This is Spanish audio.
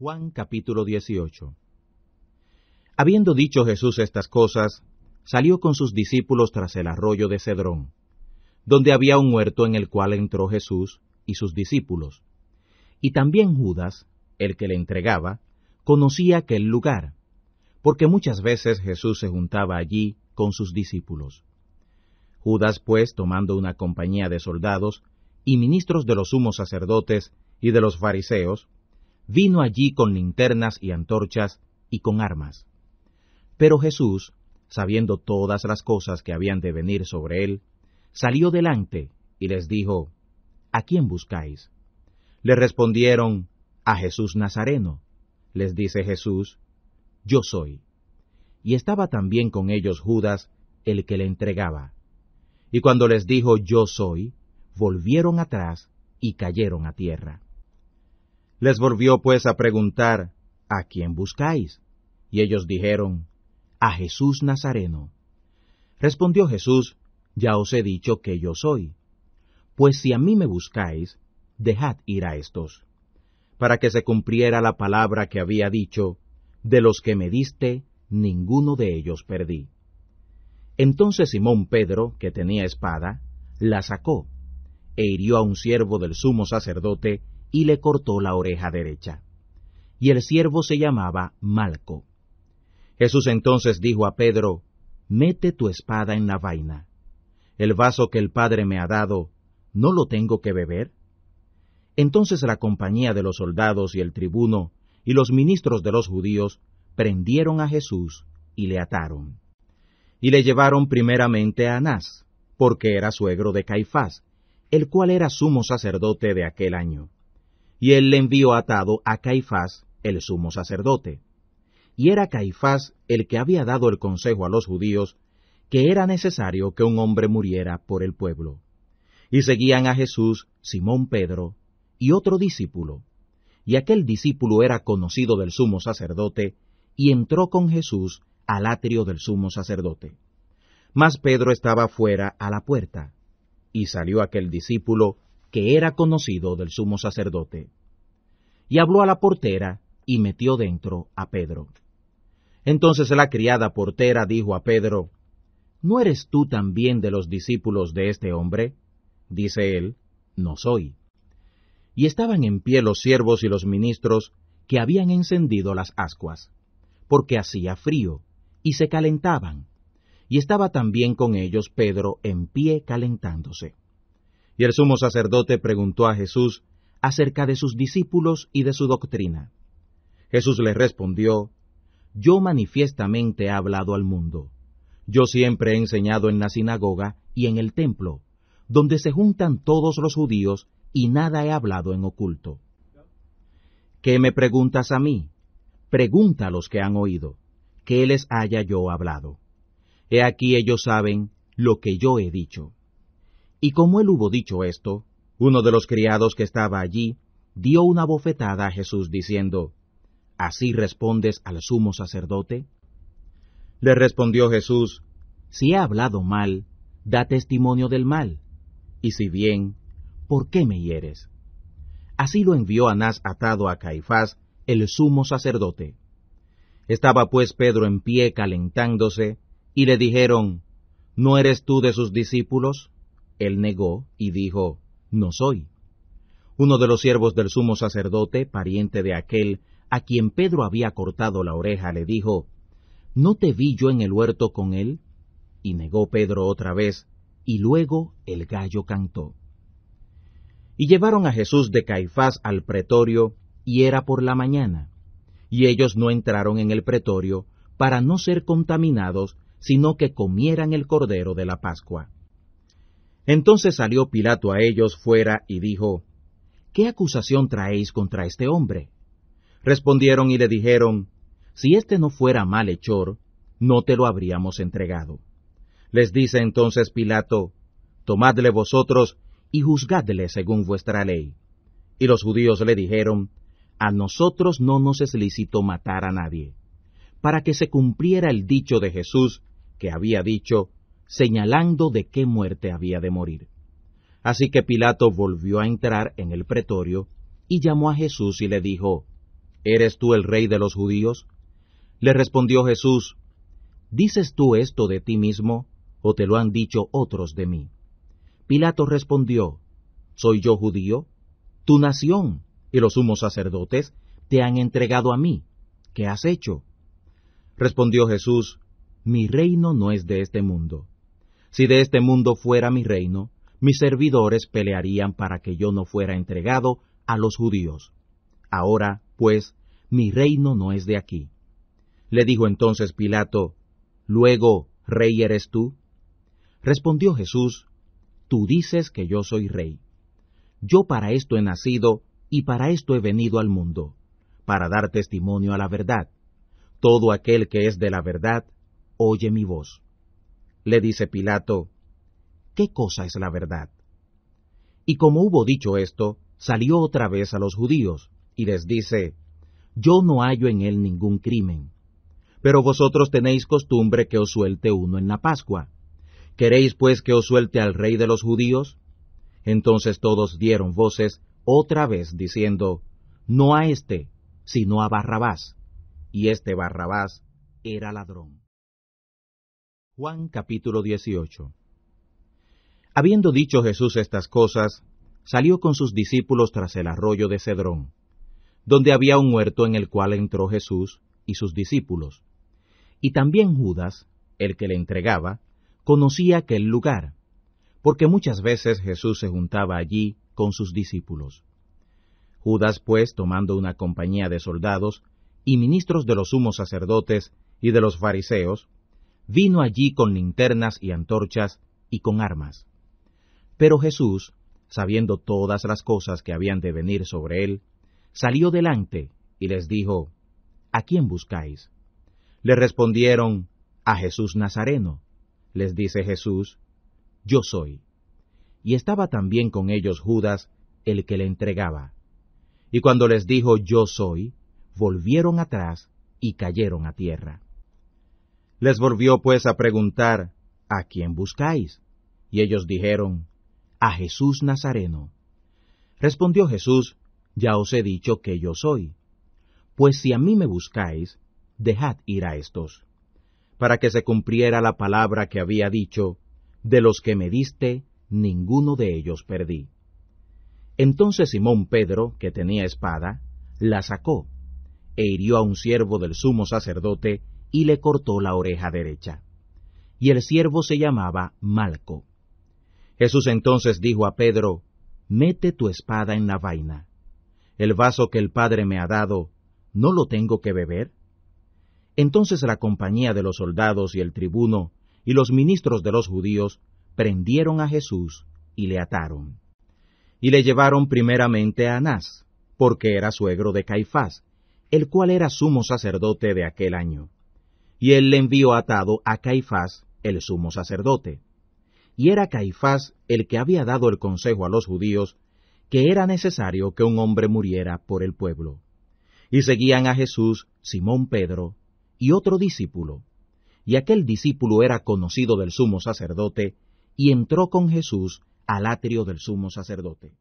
Juan capítulo 18. Habiendo dicho Jesús estas cosas, salió con sus discípulos tras el arroyo de Cedrón, donde había un huerto en el cual entró Jesús y sus discípulos. Y también Judas, el que le entregaba, conocía aquel lugar, porque muchas veces Jesús se juntaba allí con sus discípulos. Judas, pues, tomando una compañía de soldados y ministros de los sumos sacerdotes y de los fariseos, vino allí con linternas y antorchas y con armas. Pero Jesús, sabiendo todas las cosas que habían de venir sobre él, salió delante y les dijo: ¿A quién buscáis? Le respondieron: a Jesús Nazareno. Les dice Jesús: Yo soy. Y estaba también con ellos Judas, el que le entregaba. Y cuando les dijo: Yo soy, volvieron atrás y cayeron a tierra. Les volvió pues a preguntar: ¿A quién buscáis? Y ellos dijeron: a Jesús Nazareno. Respondió Jesús: Ya os he dicho que yo soy. Pues si a mí me buscáis, dejad ir a estos, para que se cumpliera la palabra que había dicho: de los que me diste, ninguno de ellos perdí. Entonces Simón Pedro, que tenía espada, la sacó, e hirió a un siervo del sumo sacerdote, y le cortó la oreja derecha. Y el siervo se llamaba Malco. Jesús entonces dijo a Pedro: Mete tu espada en la vaina. El vaso que el Padre me ha dado, ¿no lo tengo que beber? Entonces la compañía de los soldados y el tribuno y los ministros de los judíos prendieron a Jesús y le ataron. Y le llevaron primeramente a Anás, porque era suegro de Caifás, el cual era sumo sacerdote de aquel año. Y él le envió atado a Caifás, el sumo sacerdote. Y era Caifás el que había dado el consejo a los judíos que era necesario que un hombre muriera por el pueblo. Y seguían a Jesús Simón Pedro y otro discípulo. Y aquel discípulo era conocido del sumo sacerdote, y entró con Jesús al atrio del sumo sacerdote. Mas Pedro estaba fuera a la puerta, y salió aquel discípulo que era conocido del sumo sacerdote. Y habló a la portera, y metió dentro a Pedro. Entonces la criada portera dijo a Pedro: ¿No eres tú también de los discípulos de este hombre? Dice él: No soy. Y estaban en pie los siervos y los ministros que habían encendido las ascuas, porque hacía frío, y se calentaban. Y estaba también con ellos Pedro en pie calentándose. Y el sumo sacerdote preguntó a Jesús acerca de sus discípulos y de su doctrina. Jesús le respondió: Yo manifiestamente he hablado al mundo. Yo siempre he enseñado en la sinagoga y en el templo, donde se juntan todos los judíos, y nada he hablado en oculto. ¿Qué me preguntas a mí? Pregunta a los que han oído, ¿qué les haya yo hablado? He aquí ellos saben lo que yo he dicho. Y como él hubo dicho esto, uno de los criados que estaba allí dio una bofetada a Jesús diciendo: ¿Así respondes al sumo sacerdote? Le respondió Jesús: Si he hablado mal, da testimonio del mal, y si bien, ¿por qué me hieres? Así lo envió Anás atado a Caifás, el sumo sacerdote. Estaba pues Pedro en pie calentándose, y le dijeron: ¿No eres tú de sus discípulos? Él negó y dijo: No soy. Uno de los siervos del sumo sacerdote, pariente de aquel a quien Pedro había cortado la oreja, le dijo: ¿No te vi yo en el huerto con él? Y negó Pedro otra vez, y luego el gallo cantó. Y llevaron a Jesús de Caifás al pretorio, y era por la mañana. Y ellos no entraron en el pretorio para no ser contaminados, sino que comieran el cordero de la Pascua. Entonces salió Pilato a ellos fuera y dijo: ¿Qué acusación traéis contra este hombre? Respondieron y le dijeron: Si éste no fuera malhechor, no te lo habríamos entregado. Les dice entonces Pilato: Tomadle vosotros y juzgadle según vuestra ley. Y los judíos le dijeron: A nosotros no nos es lícito matar a nadie, para que se cumpliera el dicho de Jesús, que había dicho, señalando de qué muerte había de morir. Así que Pilato volvió a entrar en el pretorio, y llamó a Jesús y le dijo: ¿eres tú el rey de los judíos? Le respondió Jesús, ¿dices tú esto de ti mismo, o te lo han dicho otros de mí? Pilato respondió, ¿soy yo judío? Tu nación y los sumos sacerdotes te han entregado a mí. ¿Qué has hecho? Respondió Jesús, mi reino no es de este mundo. Si de este mundo fuera mi reino, mis servidores pelearían para que yo no fuera entregado a los judíos. Ahora, pues, mi reino no es de aquí. Le dijo entonces Pilato, ¿luego, rey eres tú? Respondió Jesús, tú dices que yo soy rey. Yo para esto he nacido y para esto he venido al mundo, para dar testimonio a la verdad. Todo aquel que es de la verdad, oye mi voz. Le dice Pilato, ¿qué cosa es la verdad? Y como hubo dicho esto, salió otra vez a los judíos, y les dice, yo no hallo en él ningún crimen. Pero vosotros tenéis costumbre que os suelte uno en la Pascua. ¿Queréis pues que os suelte al rey de los judíos? Entonces todos dieron voces otra vez, diciendo, no a éste, sino a Barrabás. Y este Barrabás era ladrón. Juan capítulo 18. Habiendo dicho Jesús estas cosas, salió con sus discípulos tras el arroyo de Cedrón, donde había un huerto en el cual entró Jesús y sus discípulos. Y también Judas, el que le entregaba, conocía aquel lugar, porque muchas veces Jesús se juntaba allí con sus discípulos. Judas, pues, tomando una compañía de soldados y ministros de los sumos sacerdotes y de los fariseos, vino allí con linternas y antorchas y con armas. Pero Jesús, sabiendo todas las cosas que habían de venir sobre él, salió delante y les dijo, ¿a quién buscáis? Le respondieron, a Jesús Nazareno. Les dice Jesús, yo soy. Y estaba también con ellos Judas, el que le entregaba. Y cuando les dijo, yo soy, volvieron atrás y cayeron a tierra. Les volvió pues a preguntar, ¿a quién buscáis? Y ellos dijeron, a Jesús Nazareno. Respondió Jesús, ya os he dicho que yo soy. Pues si a mí me buscáis, dejad ir a estos, para que se cumpliera la palabra que había dicho, de los que me diste, ninguno de ellos perdí. Entonces Simón Pedro, que tenía espada, la sacó, e hirió a un siervo del sumo sacerdote, y le cortó la oreja derecha. Y el siervo se llamaba Malco. Jesús entonces dijo a Pedro, mete tu espada en la vaina. El vaso que el Padre me ha dado, ¿no lo tengo que beber? Entonces la compañía de los soldados y el tribuno y los ministros de los judíos prendieron a Jesús y le ataron. Y le llevaron primeramente a Anás, porque era suegro de Caifás, el cual era sumo sacerdote de aquel año. Y él le envió atado a Caifás, el sumo sacerdote. Y era Caifás el que había dado el consejo a los judíos, que era necesario que un hombre muriera por el pueblo. Y seguían a Jesús Simón Pedro y otro discípulo. Y aquel discípulo era conocido del sumo sacerdote, y entró con Jesús al atrio del sumo sacerdote.